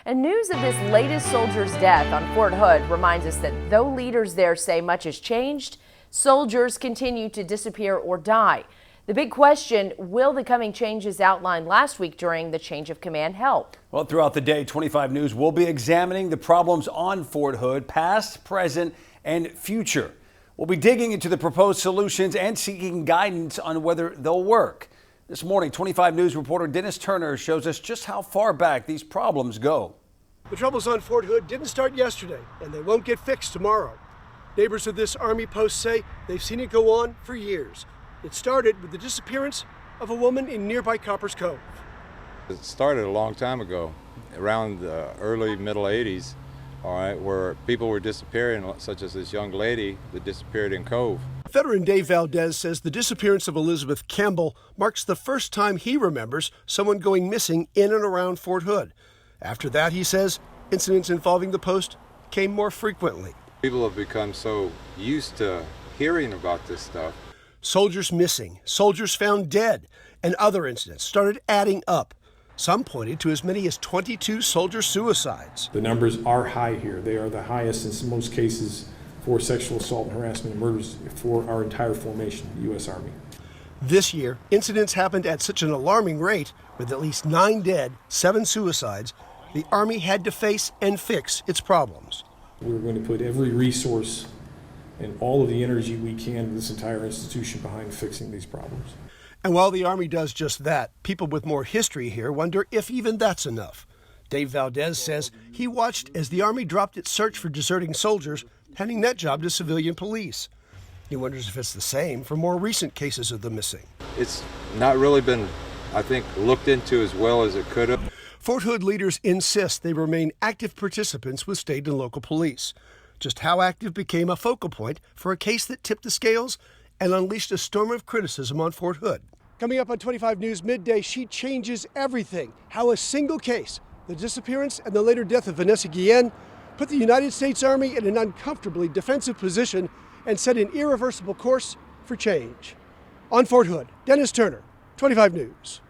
And news of this latest soldier's death on Fort Hood reminds us that though leaders there say much has changed, soldiers continue to disappear or die. The big question, will the coming changes outlined last week during the change of command help? Well, throughout the day, 25 News will be examining the problems on Fort Hood, past, present, and future. We'll be digging into the proposed solutions and seeking guidance on whether they'll work. This morning, 25 News reporter Dennis Turner shows us just how far back these problems go. The troubles on Fort Hood didn't start yesterday, and they won't get fixed tomorrow. Neighbors of this Army post say they've seen it go on for years. It started with the disappearance of a woman in nearby Copper's Cove. It started a long time ago, around the early middle 80s, all right, where people were disappearing, such as this young lady that disappeared in Cove. Veteran Dave VALDEZ says the disappearance of Elizabeth Campbell marks the first time he remembers someone going missing in and around Fort Hood. After that, he says, incidents involving the post came more frequently. People have become so used to hearing about this stuff. Soldiers missing, soldiers found dead, and other incidents started adding up. Some pointed to as many as 22 soldier suicides. The numbers are high here. They are the highest in most cases for sexual assault and harassment and murders for our entire formation, the U.S. Army. This year, incidents happened at such an alarming rate, with at least 9 dead, 7 suicides, the Army had to face and fix its problems. We're going to put every resource and all of the energy we can in this entire institution behind fixing these problems. And while the Army does just that, people with more history here wonder if even that's enough. Dave VALDEZ says he watched as the Army dropped its search for deserting soldiers, handing that job to civilian police. He wonders if it's the same for more recent cases of the missing. It's not really been, I think, looked into as well as it could have. Fort Hood leaders insist they remain active participants with state and local police. Just how active became a focal point for a case that tipped the scales and unleashed a storm of criticism on Fort Hood. Coming up on 25 News Midday, she changes everything. How a single case, the disappearance and the later death of Vanessa Guillen, put the United States Army in an uncomfortably defensive position and set an irreversible course for change. On Fort Hood, Dennis Turner, 25 News.